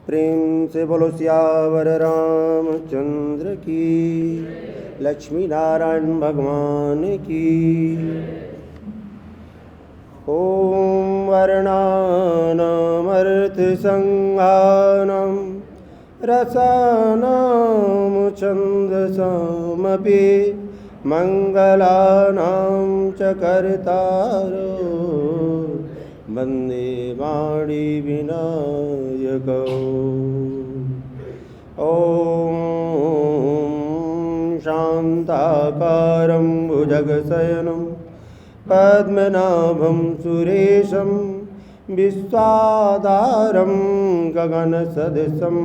प्रेम से बोलो सियावर रामचंद्र की, लक्ष्मी नारायण भगवान की। ओम वर्णानामर्थ संज्ञानां रसानां छन्दसामपि मंगलानां च कर्तारो वन्दे वाणी विनायकौ। ॐ शान्ताकारं भुजगशयनं पद्मनाभं सुरेशं विश्वाधारं गगनसदृशं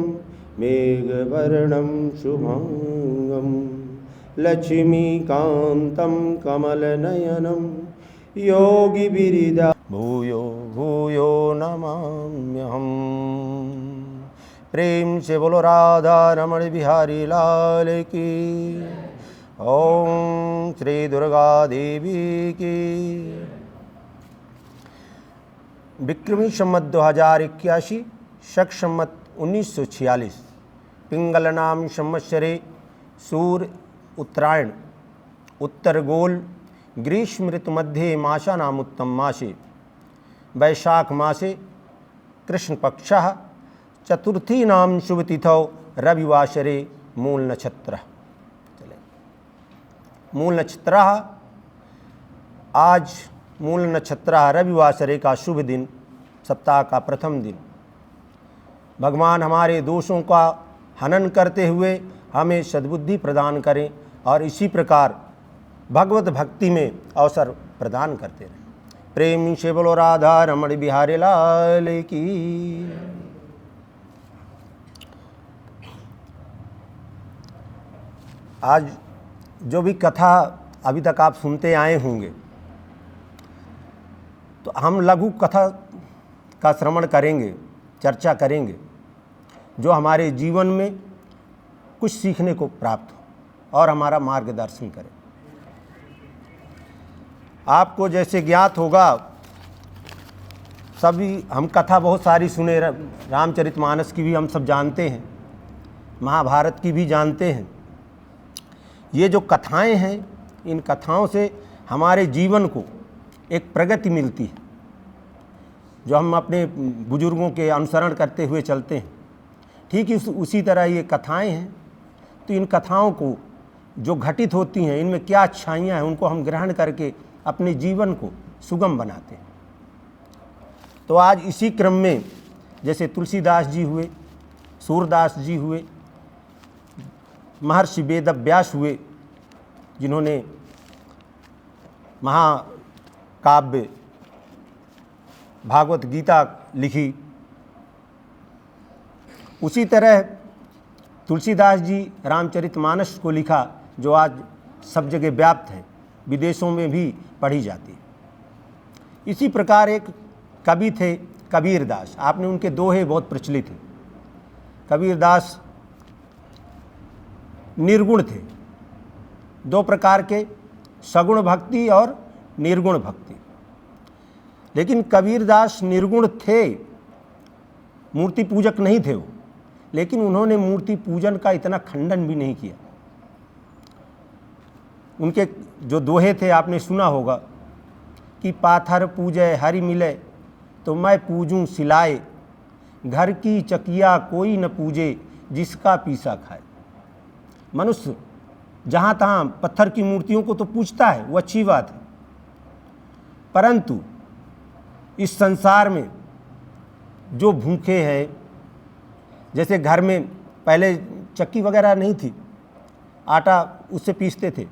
मेघवर्णं शुभांगं लक्ष्मीकान्तं कमलनयनं योगिभिर्दा भूयो भूयो नमाम्यहम्। प्रेम से बोलो राधा रमण बिहारी लाल की। ओम श्री दुर्गा देवी की। विक्रमी संवत 2081 शक संवत 1946 पिंगल नाम संवत्सरे सूर्य उत्तरायण उत्तरगोल ग्रीष्म ऋतु मध्ये मासा नाम उत्तम मासे वैशाख मासे कृष्ण पक्षः चतुर्थी नाम शुभ तिथौ रविवासरे मूल नक्षत्र। मूल नक्षत्र आज मूल नक्षत्र रविवासरे का शुभ दिन, सप्ताह का प्रथम दिन। भगवान हमारे दोषों का हनन करते हुए हमें सद्बुद्धि प्रदान करें और इसी प्रकार भगवत भक्ति में अवसर प्रदान करते रहें। प्रेम से बोलो राधा रमण बिहारी लाल की। आज जो भी कथा अभी तक आप सुनते आए होंगे, तो हम लघु कथा का श्रवण करेंगे, चर्चा करेंगे, जो हमारे जीवन में कुछ सीखने को प्राप्त हो और हमारा मार्गदर्शन करे। आपको जैसे ज्ञात होगा, सभी हम कथा बहुत सारी सुने, रामचरितमानस की भी हम सब जानते हैं, महाभारत की भी जानते हैं। ये जो कथाएं हैं, इन कथाओं से हमारे जीवन को एक प्रगति मिलती है, जो हम अपने बुजुर्गों के अनुसरण करते हुए चलते हैं। ठीक उसी तरह ये कथाएं हैं। तो इन कथाओं को जो घटित होती हैं, इनमें क्या अच्छाइयाँ हैं, उनको हम ग्रहण करके अपने जीवन को सुगम बनाते हैं। तो आज इसी क्रम में जैसे तुलसीदास जी हुए, सूरदास जी हुए, महर्षि वेदव्यास हुए, जिन्होंने महाकाव्य भागवत गीता लिखी, उसी तरह तुलसीदास जी रामचरितमानस को लिखा, जो आज सब जगह व्याप्त है, विदेशों में भी पढ़ी जाती है। इसी प्रकार एक कवि थे कबीरदास, आपने उनके दोहे बहुत प्रचलित हैं। कबीरदास निर्गुण थे, दो प्रकार के, सगुण भक्ति और निर्गुण भक्ति। लेकिन कबीरदास निर्गुण थे, मूर्ति पूजक नहीं थे वो, लेकिन उन्होंने मूर्ति पूजन का इतना खंडन भी नहीं किया। उनके जो दोहे थे आपने सुना होगा, कि पाथर पूजय हरि मिले, तो मैं पूजूं सिलाए। घर की चकिया कोई न पूजे, जिसका पीसा खाए। मनुष्य जहाँ तहाँ पत्थर की मूर्तियों को तो पूजता है, वो अच्छी बात है, परंतु इस संसार में जो भूखे हैं, जैसे घर में पहले चक्की वगैरह नहीं थी, आटा उससे पीसते थे,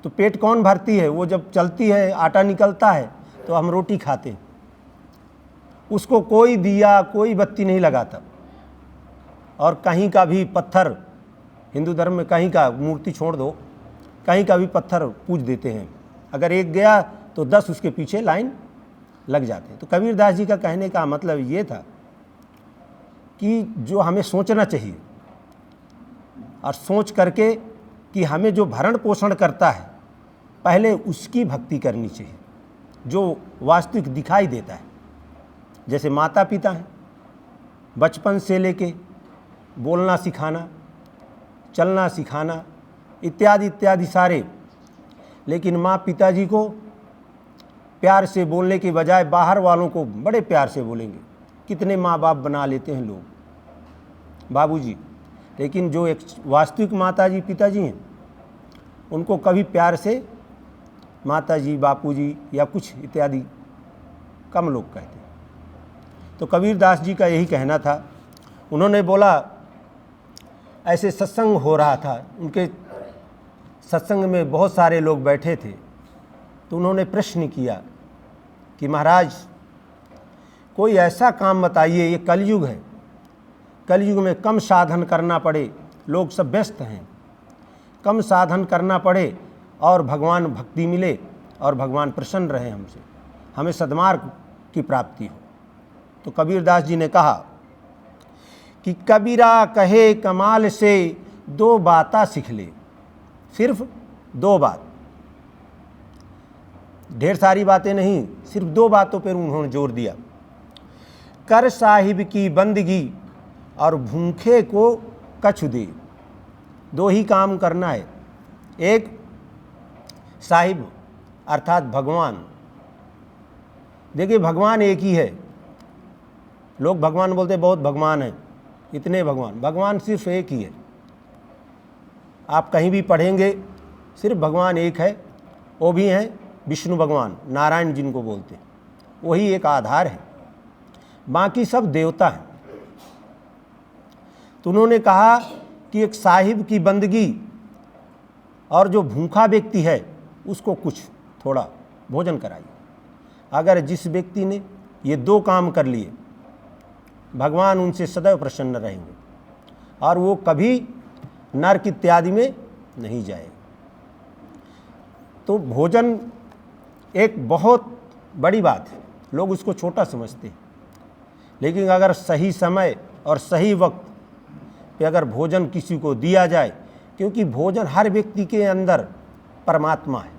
तो पेट कौन भरती है? वो जब चलती है, आटा निकलता है, तो हम रोटी खाते हैं। उसको कोई दिया, कोई बत्ती नहीं लगाता। और कहीं का भी पत्थर, हिंदू धर्म में कहीं का मूर्ति छोड़ दो, कहीं का भी पत्थर पूज देते हैं। अगर एक गया तो 10 उसके पीछे लाइन लग जाते हैं। तो कबीरदास जी का कहने का मतलब ये था कि जो हमें सोचना चाहिए, और सोच करके कि हमें जो भरण पोषण करता है, पहले उसकी भक्ति करनी चाहिए, जो वास्तविक दिखाई देता है। जैसे माता पिता हैं, बचपन से लेके बोलना सिखाना, चलना सिखाना, इत्यादि इत्यादि सारे, लेकिन माँ पिताजी को प्यार से बोलने के बजाय बाहर वालों को बड़े प्यार से बोलेंगे। कितने माँ बाप बना लेते हैं लोग, बाबूजी, लेकिन जो एक वास्तविक माताजी पिताजी हैं, उनको कभी प्यार से माताजी, बापूजी या कुछ इत्यादि कम लोग कहते हैं। तो कबीरदास जी का यही कहना था। उन्होंने बोला, ऐसे सत्संग हो रहा था, उनके सत्संग में बहुत सारे लोग बैठे थे, तो उन्होंने प्रश्न किया कि महाराज कोई ऐसा काम बताइए, ये कलयुग है, कलयुग में कम साधन करना पड़े, लोग सब व्यस्त हैं, कम साधन करना पड़े और भगवान भक्ति मिले और भगवान प्रसन्न रहे हमसे, हमें सद्मार्ग की प्राप्ति हो। तो कबीरदास जी ने कहा कि कबीरा कहे कमाल से 2 बाता सीख ले। सिर्फ 2 बात, ढेर सारी बातें नहीं, सिर्फ 2 बातों पर उन्होंने जोर दिया। कर साहिब की बंदगी और भूखे को कछु दे। 2 ही काम करना है। एक, साहिब अर्थात भगवान। देखिए, भगवान एक ही है। लोग भगवान बोलते बहुत भगवान हैं, इतने भगवान, भगवान सिर्फ एक ही है। आप कहीं भी पढ़ेंगे, सिर्फ भगवान एक है, वो भी हैं विष्णु भगवान, नारायण जिनको बोलते हैं, वही एक आधार है, बाकी सब देवता हैं। तो उन्होंने कहा कि एक साहिब की बंदगी और जो भूखा व्यक्ति है उसको कुछ थोड़ा भोजन कराइए। अगर जिस व्यक्ति ने ये 2 काम कर लिए, भगवान उनसे सदैव प्रसन्न रहेंगे और वो कभी नरक इत्यादि में नहीं जाए। तो भोजन एक बहुत बड़ी बात है, लोग उसको छोटा समझते हैं, लेकिन अगर सही समय और सही वक्त पे अगर भोजन किसी को दिया जाए, क्योंकि भोजन हर व्यक्ति के अंदर परमात्मा है,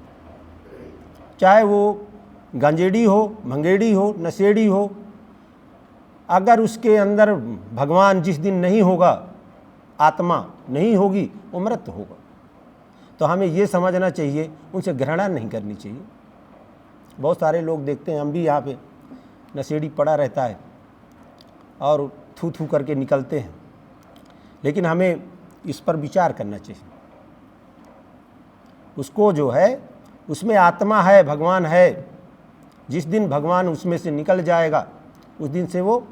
चाहे वो गंजेड़ी हो, भंगेड़ी हो, नशेड़ी हो, अगर उसके अंदर भगवान जिस दिन नहीं होगा, आत्मा नहीं होगी, वो मृत होगा। तो हमें ये समझना चाहिए, उनसे घृणा नहीं करनी चाहिए। बहुत सारे लोग देखते हैं, हम भी यहाँ पे नशेड़ी पड़ा रहता है और थू थू करके निकलते हैं, लेकिन हमें इस पर विचार करना चाहिए। उसको जो है उसमें आत्मा है, भगवान है, जिस दिन भगवान उसमें से निकल जाएगा उस दिन से वो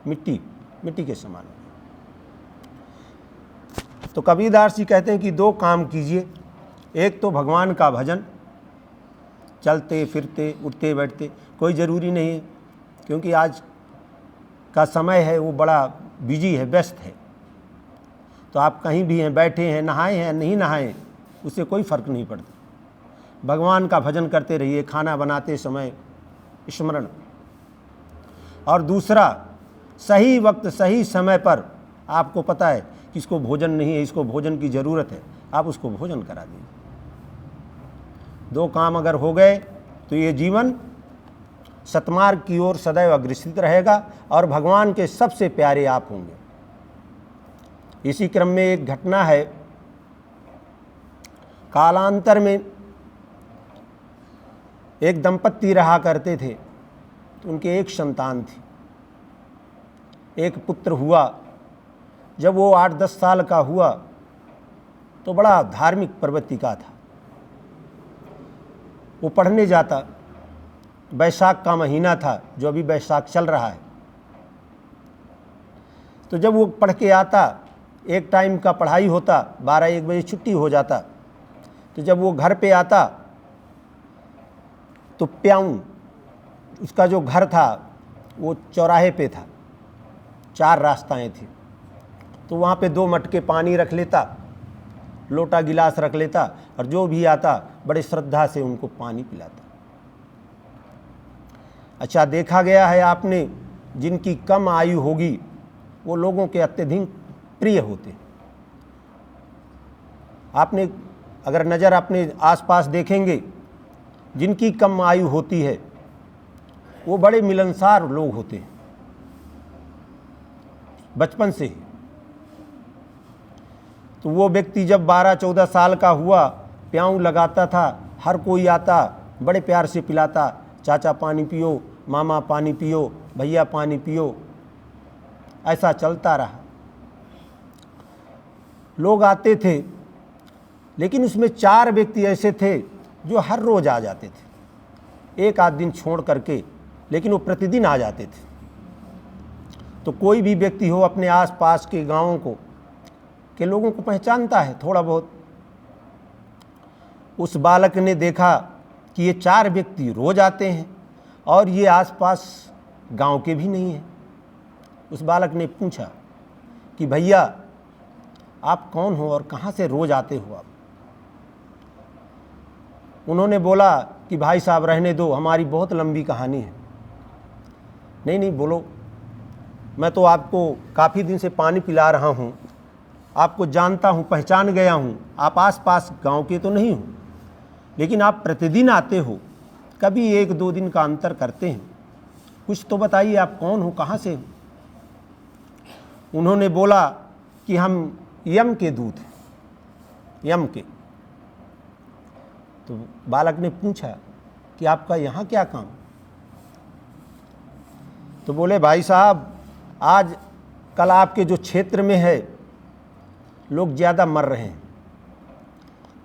मिट्टी के समान। तो कबीरदास जी कहते हैं कि 2 काम कीजिए। एक तो भगवान का भजन, चलते फिरते उठते बैठते, कोई ज़रूरी नहीं है, क्योंकि आज का समय है वो बड़ा बिजी है, व्यस्त है, तो आप कहीं भी हैं, बैठे हैं, नहाए हैं, नहीं नहाए, उससे कोई फ़र्क नहीं पड़ता। भगवान का भजन करते रहिए, खाना बनाते समय स्मरण। और दूसरा, सही वक्त सही समय पर आपको पता है कि इसको भोजन नहीं है, इसको भोजन की ज़रूरत है, आप उसको भोजन करा दीजिए। 2 काम अगर हो गए तो ये जीवन सतमार्ग की ओर सदैव अग्रसित रहेगा और भगवान के सबसे प्यारे आप होंगे। इसी क्रम में एक घटना है, कालांतर में एक दंपत्ति रहा करते थे, तो उनके एक संतान थी, एक पुत्र हुआ। जब वो 8-10 साल का हुआ तो बड़ा धार्मिक प्रवृत्ति का था। वो पढ़ने जाता, बैसाख का महीना था, जो अभी बैसाख चल रहा है। तो जब वो पढ़ के आता, एक टाइम का पढ़ाई होता, 12-1 बजे छुट्टी हो जाता, तो जब वो घर पे आता तो प्याऊँ, उसका जो घर था वो चौराहे पे था, 4 रास्ताएं थी, तो वहाँ पे 2 मटके पानी रख लेता, लोटा गिलास रख लेता, और जो भी आता बड़े श्रद्धा से उनको पानी पिलाता। अच्छा, देखा गया है आपने, जिनकी कम आयु होगी वो लोगों के अत्यधिक प्रिय होते हैं। आपने अगर नज़र अपने आसपास देखेंगे, जिनकी कम आयु होती है वो बड़े मिलनसार लोग होते हैं बचपन से ही। तो वो व्यक्ति जब 12-14 साल का हुआ, प्याऊ लगाता था, हर कोई आता, बड़े प्यार से पिलाता, चाचा पानी पियो, मामा पानी पियो, भैया पानी पियो, ऐसा चलता रहा। लोग आते थे, लेकिन उसमें 4 व्यक्ति ऐसे थे जो हर रोज़ आ जाते थे, एक आध दिन छोड़ करके, लेकिन वो प्रतिदिन आ जाते थे। तो कोई भी व्यक्ति हो अपने आसपास के गांवों को के लोगों को पहचानता है थोड़ा बहुत। उस बालक ने देखा कि ये 4 व्यक्ति रोज आते हैं और ये आसपास गांव के भी नहीं हैं। उस बालक ने पूछा कि भैया आप कौन हो और कहाँ से रोज आते हो आप? उन्होंने बोला कि भाई साहब रहने दो, हमारी बहुत लंबी कहानी है। नहीं बोलो, मैं तो आपको काफ़ी दिन से पानी पिला रहा हूँ, आपको जानता हूँ, पहचान गया हूँ, आप आसपास गांव के तो नहीं हो, लेकिन आप प्रतिदिन आते हो, कभी 1-2 दिन का अंतर करते हैं, कुछ तो बताइए आप कौन हो, कहाँ से हो? उन्होंने बोला कि हम यम के दूत हैं, यम के। तो बालक ने पूछा कि आपका यहाँ क्या काम? तो बोले भाई साहब आज कल आपके जो क्षेत्र में है लोग ज़्यादा मर रहे हैं,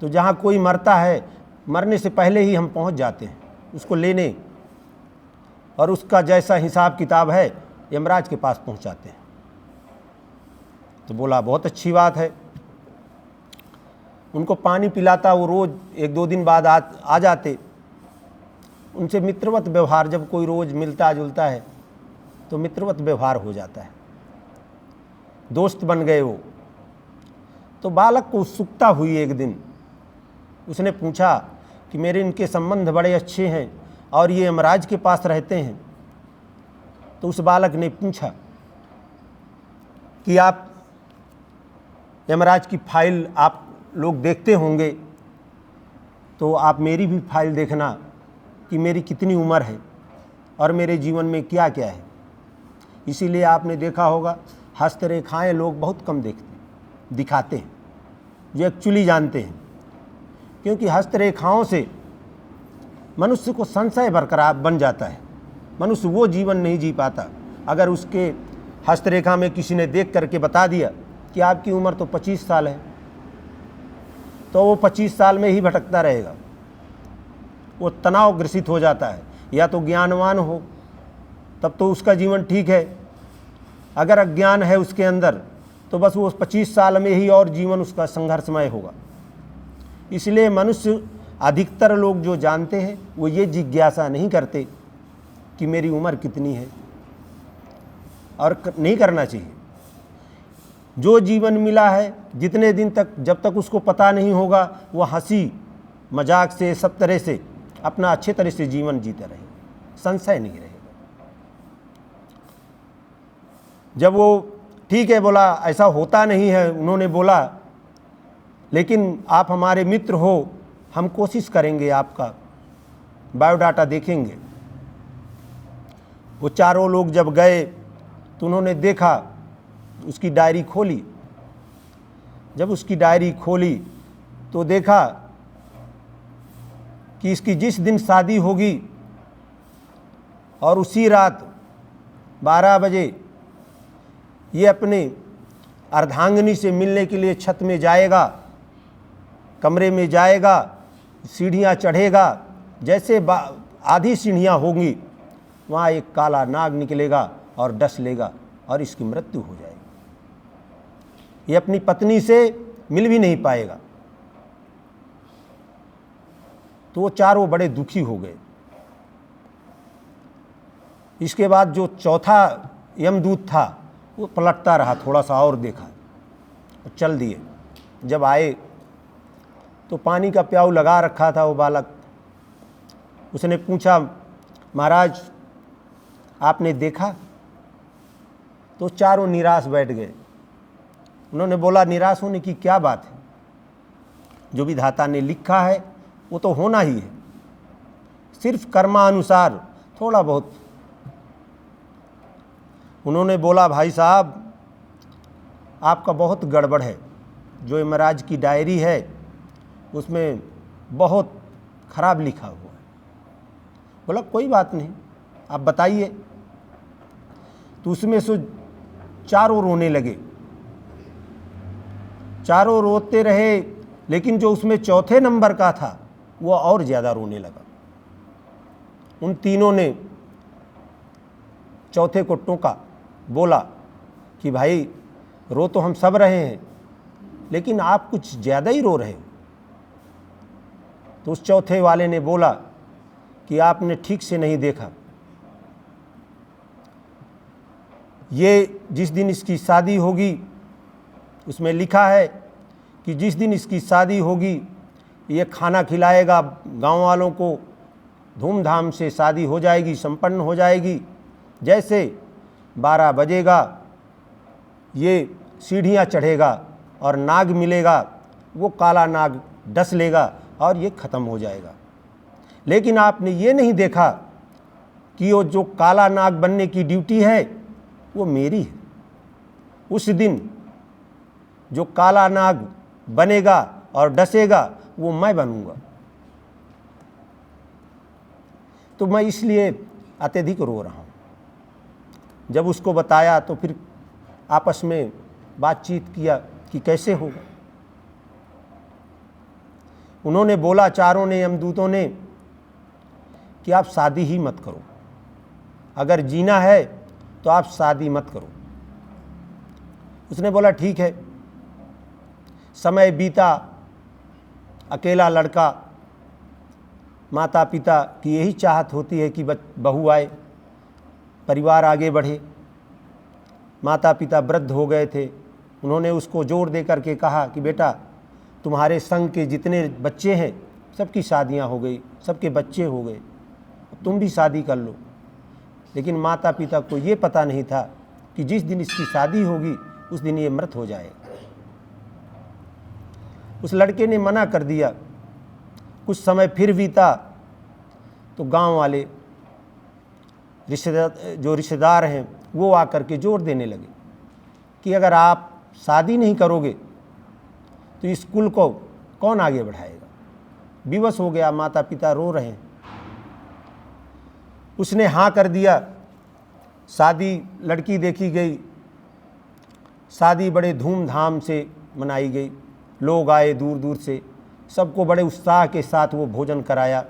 तो जहाँ कोई मरता है मरने से पहले ही हम पहुँच जाते हैं उसको लेने, और उसका जैसा हिसाब किताब है यमराज के पास पहुँचाते हैं। तो बोला बहुत अच्छी बात है। उनको पानी पिलाता, वो रोज़ 1-2 दिन बाद आ जाते। उनसे मित्रवत व्यवहार, जब कोई रोज़ मिलता जुलता है तो मित्रवत व्यवहार हो जाता है, दोस्त बन गए वो। तो बालक को उत्सुकता हुई एक दिन, उसने पूछा कि मेरे इनके संबंध बड़े अच्छे हैं और ये यमराज के पास रहते हैं। तो उस बालक ने पूछा कि आप यमराज की फाइल आप लोग देखते होंगे, तो आप मेरी भी फाइल देखना कि मेरी कितनी उम्र है और मेरे जीवन में क्या क्या है। इसीलिए आपने देखा होगा हस्तरेखाएं लोग बहुत कम दिखाते हैं, जो एक्चुअली जानते हैं, क्योंकि हस्तरेखाओं से मनुष्य को संशय बरकरार बन जाता है। मनुष्य वो जीवन नहीं जी पाता। अगर उसके हस्तरेखा में किसी ने देख करके बता दिया कि आपकी उम्र तो 25 साल है, तो वो 25 साल में ही भटकता रहेगा, वो तनाव ग्रसित हो जाता है। या तो ज्ञानवान हो तब तो उसका जीवन ठीक है, अगर अज्ञान है उसके अंदर तो बस वो 25 साल में ही और जीवन उसका संघर्षमय होगा। इसलिए मनुष्य, अधिकतर लोग जो जानते हैं वो ये जिज्ञासा नहीं करते कि मेरी उम्र कितनी है, और नहीं करना चाहिए। जो जीवन मिला है, जितने दिन तक, जब तक उसको पता नहीं होगा, वो हंसी मजाक से सब तरह से अपना अच्छे तरह से जीवन जीता रहे, संशय नहीं रहेगा। जब वो ठीक है बोला ऐसा होता नहीं है, उन्होंने बोला लेकिन आप हमारे मित्र हो, हम कोशिश करेंगे, आपका बायोडाटा देखेंगे। वो चारों लोग जब गए तो उन्होंने देखा, उसकी डायरी खोली। जब उसकी डायरी खोली तो देखा कि इसकी जिस दिन शादी होगी और उसी रात 12 बजे ये अपने अर्धांगिनी से मिलने के लिए छत में जाएगा, कमरे में जाएगा, सीढ़ियाँ चढ़ेगा। जैसे आधी सीढ़ियाँ होंगी वहाँ एक काला नाग निकलेगा और डस लेगा और इसकी मृत्यु हो जाएगी। ये अपनी पत्नी से मिल भी नहीं पाएगा। तो वो चारों बड़े दुखी हो गए। इसके बाद जो चौथा यमदूत था वो पलटता रहा, थोड़ा सा और देखा और चल दिए। जब आए तो पानी का प्याऊ लगा रखा था वो बालक। उसने पूछा, महाराज आपने देखा? तो चारों निराश बैठ गए। उन्होंने बोला, निराश होने की क्या बात है, जो विधाता ने लिखा है वो तो होना ही है, सिर्फ कर्मानुसार थोड़ा बहुत। उन्होंने बोला, भाई साहब आपका बहुत गड़बड़ है, जो यमराज की डायरी है उसमें बहुत खराब लिखा हुआ है। बोला कोई बात नहीं, आप बताइए। तो उसमें से चारों रोने लगे। चारों रोते रहे, लेकिन जो उसमें चौथे नंबर का था वो और ज़्यादा रोने लगा। उन तीनों ने चौथे को टोका, बोला कि भाई रो तो हम सब रहे हैं, लेकिन आप कुछ ज़्यादा ही रो रहे हो। तो उस चौथे वाले ने बोला कि आपने ठीक से नहीं देखा, ये जिस दिन इसकी शादी होगी उसमें लिखा है कि जिस दिन इसकी शादी होगी ये खाना खिलाएगा गांव वालों को, धूमधाम से शादी हो जाएगी, संपन्न हो जाएगी। जैसे 12 बजेगा ये सीढ़ियाँ चढ़ेगा और नाग मिलेगा, वो काला नाग डस लेगा और ये ख़त्म हो जाएगा। लेकिन आपने ये नहीं देखा कि वो जो काला नाग बनने की ड्यूटी है वो मेरी है। उस दिन जो काला नाग बनेगा और डसेगा वो मैं बनूंगा। तो मैं इसलिए अत्यधिक रो रहा हूँ। जब उसको बताया तो फिर आपस में बातचीत किया कि कैसे होगा। उन्होंने बोला, चारों ने यमदूतों ने, कि आप शादी ही मत करो, अगर जीना है तो आप शादी मत करो। उसने बोला ठीक है। समय बीता, अकेला लड़का, माता पिता की यही चाहत होती है कि बहू आए, परिवार आगे बढ़े। माता पिता वृद्ध हो गए थे। उन्होंने उसको जोर दे करके कहा कि बेटा तुम्हारे संग के जितने बच्चे हैं सबकी शादियां हो गई, सबके बच्चे हो गए, अब तुम भी शादी कर लो। लेकिन माता पिता को ये पता नहीं था कि जिस दिन इसकी शादी होगी उस दिन ये मृत हो जाएगा। उस लड़के ने मना कर दिया। कुछ समय फिर बीता तो गांव वाले रिश्तेदार हैं वो आकर के जोर देने लगे कि अगर आप शादी नहीं करोगे तो इस कुल को कौन आगे बढ़ाएगा। विवश हो गया, माता पिता रो रहे हैं। उसने हाँ कर दिया। शादी, लड़की देखी गई, शादी बड़े धूमधाम से मनाई गई। लोग आए दूर दूर से, सबको बड़े उत्साह के साथ वो भोजन कराया।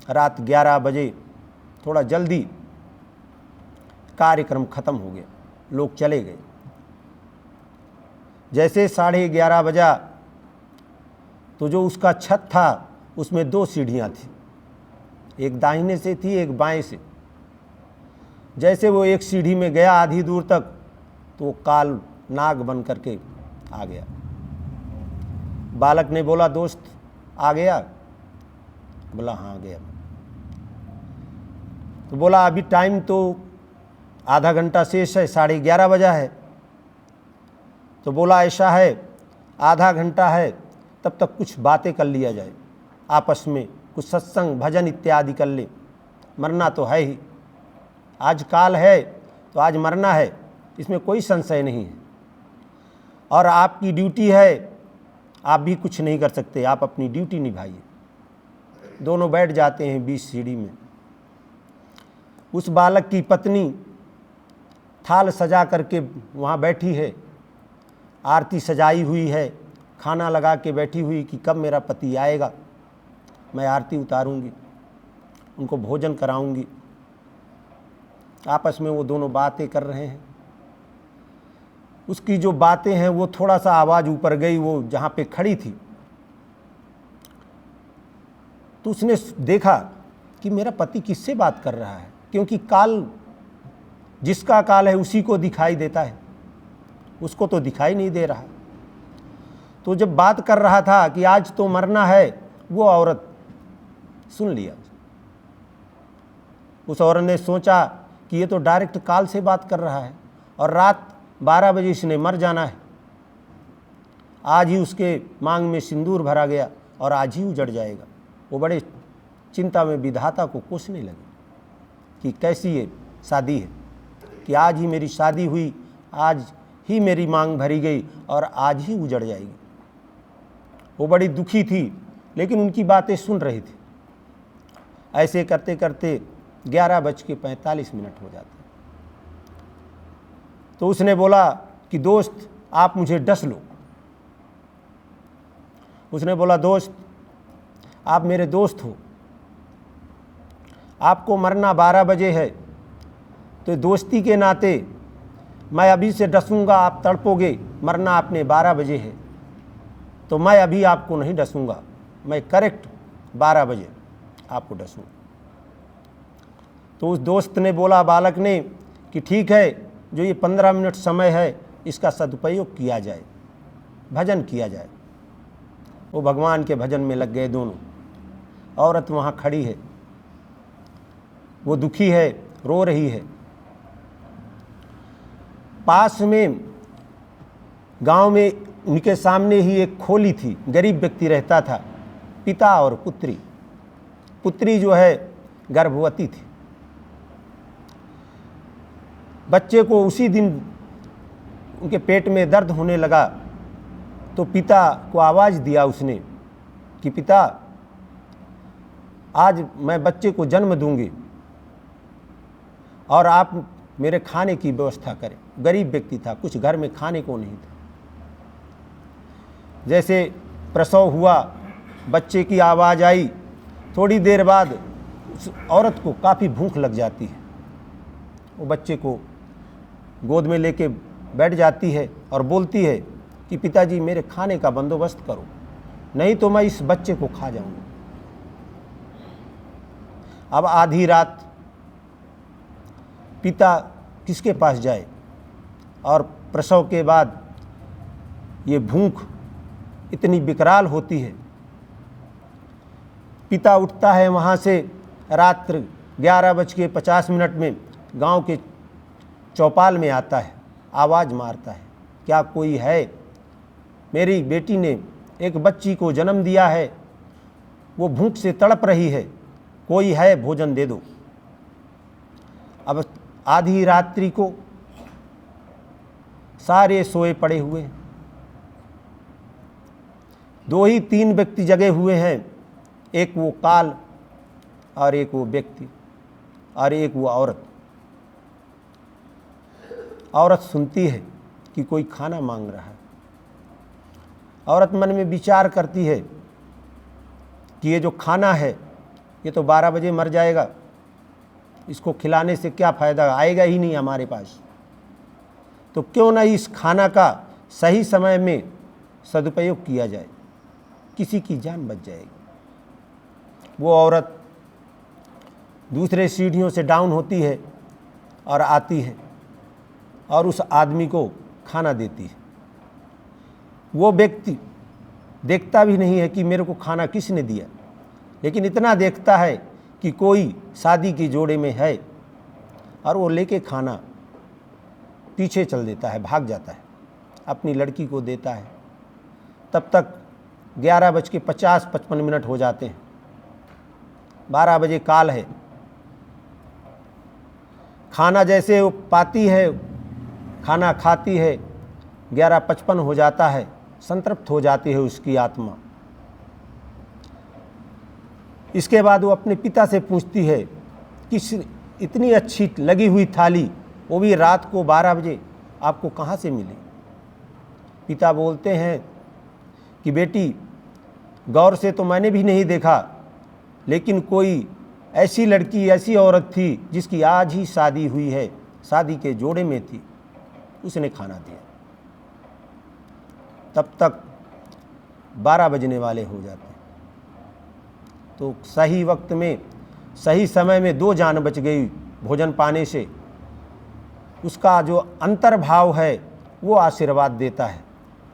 रात 11 बजे थोड़ा जल्दी कार्यक्रम ख़त्म हो गया, लोग चले गए। जैसे 11:30 बजा तो जो उसका छत था उसमें 2 सीढ़ियाँ थी, एक दाहिने से थी एक बाएं से। जैसे वो एक सीढ़ी में गया आधी दूर तक तो वो काल नाग बन करके आ गया। बालक ने बोला, दोस्त आ गया? बोला हाँ आ गया। तो बोला अभी टाइम तो आधा घंटा शेष है, 11:30 बजा है। तो बोला ऐसा है, आधा घंटा है, तब तक कुछ बातें कर लिया जाए आपस में, कुछ सत्संग भजन इत्यादि कर ले। मरना तो है ही, आज काल है तो आज मरना है, इसमें कोई संशय नहीं है। और आपकी ड्यूटी है, आप भी कुछ नहीं कर सकते, आप अपनी ड्यूटी निभाइए। दोनों बैठ जाते हैं बीच सीढ़ी में। उस बालक की पत्नी थाल सजा करके वहाँ बैठी है, आरती सजाई हुई है, खाना लगा के बैठी हुई कि कब मेरा पति आएगा, मैं आरती उतारूंगी, उनको भोजन कराऊंगी। आपस में वो दोनों बातें कर रहे हैं। उसकी जो बातें हैं वो थोड़ा सा आवाज़ ऊपर गई, वो जहाँ पे खड़ी थी, तो उसने देखा कि मेरा पति किससे बात कर रहा है, क्योंकि काल जिसका काल है उसी को दिखाई देता है, उसको तो दिखाई नहीं दे रहा। तो जब बात कर रहा था कि आज तो मरना है, वो औरत सुन लिया। उस औरत ने सोचा कि ये तो डायरेक्ट काल से बात कर रहा है और रात 12 बजे इसने मर जाना है। आज ही उसके मांग में सिंदूर भरा गया और आज ही उजड़ जाएगा। वो बड़े चिंता में विधाता को कोसने लगे कि कैसी ये शादी है कि आज ही मेरी शादी हुई, आज ही मेरी मांग भरी गई और आज ही उजड़ जाएगी। वो बड़ी दुखी थी, लेकिन उनकी बातें सुन रही थी। ऐसे करते करते 11:45 हो जाते। तो उसने बोला कि दोस्त आप मुझे डस लो। उसने बोला दोस्त आप मेरे दोस्त हो, आपको मरना 12 बजे है, तो दोस्ती के नाते मैं अभी से डसूंगा, आप तड़पोगे, मरना आपने 12 बजे है, तो मैं अभी आपको नहीं डसूंगा, मैं करेक्ट 12 बजे आपको डसूंगा। तो उस दोस्त ने बोला, बालक ने, कि ठीक है, जो ये 15 मिनट समय है इसका सदुपयोग किया जाए, भजन किया जाए। वो भगवान के भजन में लग गए दोनों। औरत वहाँ खड़ी है, वो दुखी है, रो रही है। पास में गांव में उनके सामने ही एक खोली थी, गरीब व्यक्ति रहता था, पिता और पुत्री। पुत्री जो है गर्भवती थी। बच्चे को उसी दिन उनके पेट में दर्द होने लगा, तो पिता को आवाज़ दिया उसने कि पिता आज मैं बच्चे को जन्म दूंगी और आप मेरे खाने की व्यवस्था करें। गरीब व्यक्ति था, कुछ घर में खाने को नहीं था। जैसे प्रसव हुआ, बच्चे की आवाज़ आई, थोड़ी देर बाद उस औरत को काफ़ी भूख लग जाती है। वो बच्चे को गोद में लेके बैठ जाती है और बोलती है कि पिताजी मेरे खाने का बंदोबस्त करो, नहीं तो मैं इस बच्चे को खा जाऊंगा। अब आधी रात पिता किसके पास जाए, और प्रसव के बाद ये भूख इतनी विकराल होती है। पिता उठता है वहाँ से, रात्र 11:50 में गांव के चौपाल में आता है, आवाज़ मारता है, क्या कोई है? मेरी बेटी ने एक बच्ची को जन्म दिया है, वो भूख से तड़प रही है, कोई है भोजन दे दो। अब आधी रात्रि को सारे सोए पड़े हुए, 2 ही 3 व्यक्ति जगे हुए हैं, एक वो काल और एक वो व्यक्ति और एक वो औरत। औरत सुनती है कि कोई खाना मांग रहा है। औरत मन में विचार करती है कि ये जो खाना है ये तो 12 बजे मर जाएगा, इसको खिलाने से क्या फ़ायदा, आएगा ही नहीं हमारे पास, तो क्यों ना इस खाना का सही समय में सदुपयोग किया जाए, किसी की जान बच जाएगी। वो औरत दूसरे सीढ़ियों से डाउन होती है और आती है और उस आदमी को खाना देती है। वो व्यक्ति देखता भी नहीं है कि मेरे को खाना किसने दिया, लेकिन इतना देखता है कि कोई शादी की जोड़े में है, और वो लेके खाना पीछे चल देता है, भाग जाता है, अपनी लड़की को देता है। तब तक 11:50-55 हो जाते हैं, 12 बजे काल है। खाना जैसे वो पाती है, खाना खाती है, 11:55 हो जाता है, संतृप्त हो जाती है उसकी आत्मा। इसके बाद वो अपने पिता से पूछती है कि इतनी अच्छी लगी हुई थाली, वो भी रात को 12 बजे, आपको कहाँ से मिली? पिता बोलते हैं कि बेटी, गौर से तो मैंने भी नहीं देखा, लेकिन कोई ऐसी लड़की, ऐसी औरत थी जिसकी आज ही शादी हुई है, शादी के जोड़े में थी, उसने खाना दिया। तब तक 12 बजने वाले हो जाते हैं। तो सही वक्त में, सही समय में 2 जान बच गई भोजन पाने से। उसका जो अंतर्भाव है वो आशीर्वाद देता है।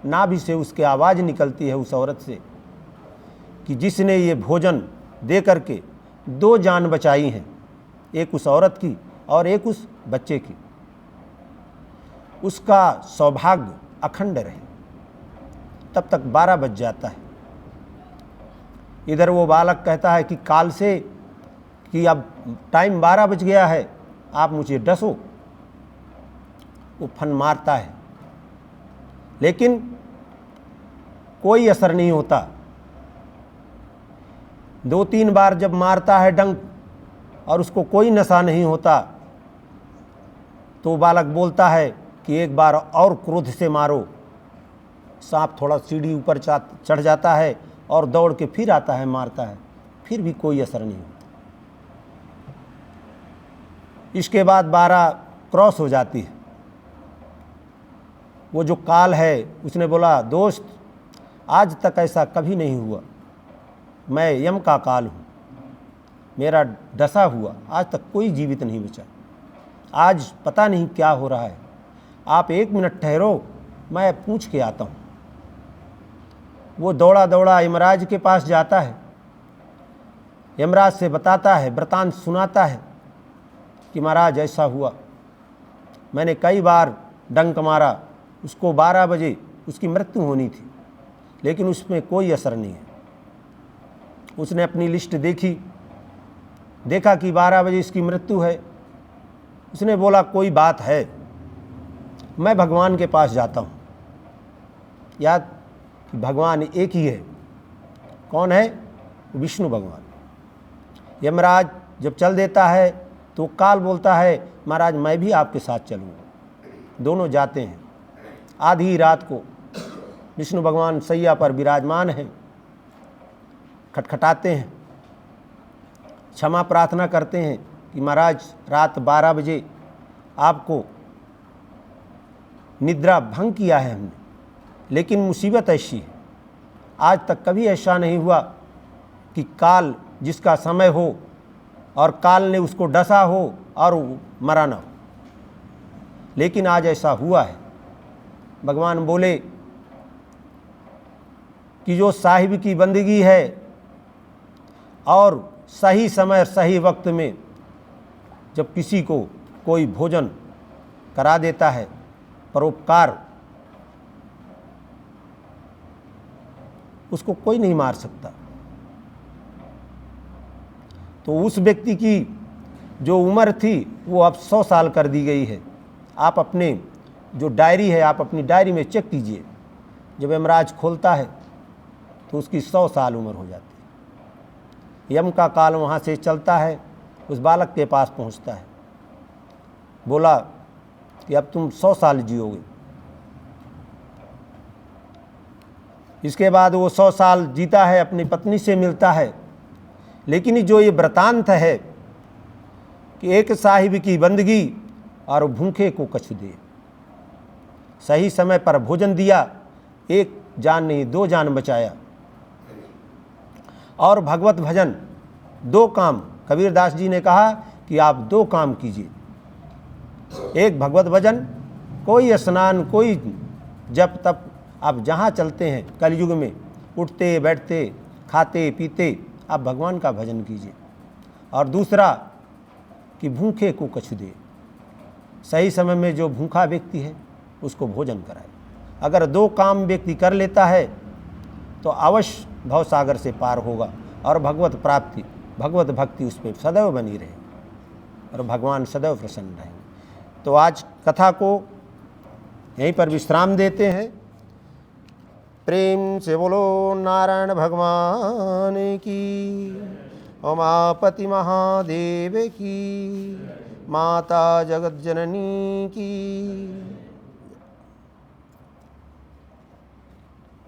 नाभि से उसकी आवाज़ निकलती है उस औरत से कि जिसने ये भोजन दे करके 2 जान बचाई हैं, एक उस औरत की और एक उस बच्चे की, उसका सौभाग्य अखंड रहे। तब तक 12 बज जाता है। इधर वो बालक कहता है कि काल से कि अब टाइम 12 बज गया है, आप मुझे डसो। वो फन मारता है, लेकिन कोई असर नहीं होता। 2-3 बार जब मारता है डंक और उसको कोई नशा नहीं होता, तो बालक बोलता है कि एक बार और क्रोध से मारो। सांप थोड़ा सीढ़ी ऊपर चढ़ जाता है और दौड़ के फिर आता है, मारता है, फिर भी कोई असर नहीं होता। इसके बाद 12 क्रॉस हो जाती है। वो जो काल है उसने बोला, दोस्त, आज तक ऐसा कभी नहीं हुआ, मैं यम का काल हूँ, मेरा डसा हुआ आज तक कोई जीवित नहीं बचा। आज पता नहीं क्या हो रहा है, आप 1 मिनट ठहरो, मैं पूछ के आता हूँ। वो दौड़ा दौड़ा यमराज के पास जाता है। यमराज से बताता है, वृतांत सुनाता है कि महाराज ऐसा हुआ, मैंने कई बार डंक मारा, उसको 12 बजे उसकी मृत्यु होनी थी, लेकिन उसमें कोई असर नहीं है। उसने अपनी लिस्ट देखी, देखा कि 12 बजे इसकी मृत्यु है। उसने बोला, कोई बात है, मैं भगवान के पास जाता हूँ। याद कि भगवान एक ही है। कौन है? विष्णु भगवान। यमराज जब चल देता है तो काल बोलता है, महाराज मैं भी आपके साथ चलूँगा। दोनों जाते हैं। आधी रात को विष्णु भगवान सैया पर विराजमान हैं, खटखटाते हैं, क्षमा प्रार्थना करते हैं कि महाराज रात 12 बजे आपको निद्रा भंग किया है हमने, लेकिन मुसीबत ऐसी है, आज तक कभी ऐसा नहीं हुआ कि काल जिसका समय हो और काल ने उसको डसा हो और मरा ना हो, लेकिन आज ऐसा हुआ है। भगवान बोले कि जो साहिब की बंदगी है और सही समय सही वक्त में जब किसी को कोई भोजन करा देता है, परोपकार, उसको कोई नहीं मार सकता। तो उस व्यक्ति की जो उम्र थी वो अब 100 साल कर दी गई है। आप अपने जो डायरी है, आप अपनी डायरी में चेक कीजिए, जब यमराज खोलता है तो उसकी 100 साल उम्र हो जाती है। यम का काल वहाँ से चलता है, उस बालक के पास पहुँचता है, बोला कि अब तुम 100 साल जियोगे। इसके बाद वो 100 साल जीता है, अपनी पत्नी से मिलता है। लेकिन जो ये वृतांत है कि एक साहिब की बंदगी और भूखे को कछु दे, सही समय पर भोजन दिया, 1 जान नहीं 2 जान बचाया। और भगवत भजन 2 काम, कबीरदास जी ने कहा कि आप 2 काम कीजिए। एक भगवत भजन, कोई स्नान, कोई जप तप, आप जहाँ चलते हैं कलयुग में, उठते बैठते खाते पीते आप भगवान का भजन कीजिए। और दूसरा कि भूखे को कछु दे, सही समय में जो भूखा व्यक्ति है उसको भोजन कराए। अगर 2 काम व्यक्ति कर लेता है तो अवश्य भवसागर से पार होगा और भगवत प्राप्ति, भगवत भक्ति उस पर सदैव बनी रहे और भगवान सदैव प्रसन्न रहेंगे। तो आज कथा को यहीं पर विश्राम देते हैं। प्रेम से बोलो नारायण भगवान की। उमापति महादेव की, माता जगत जननी की।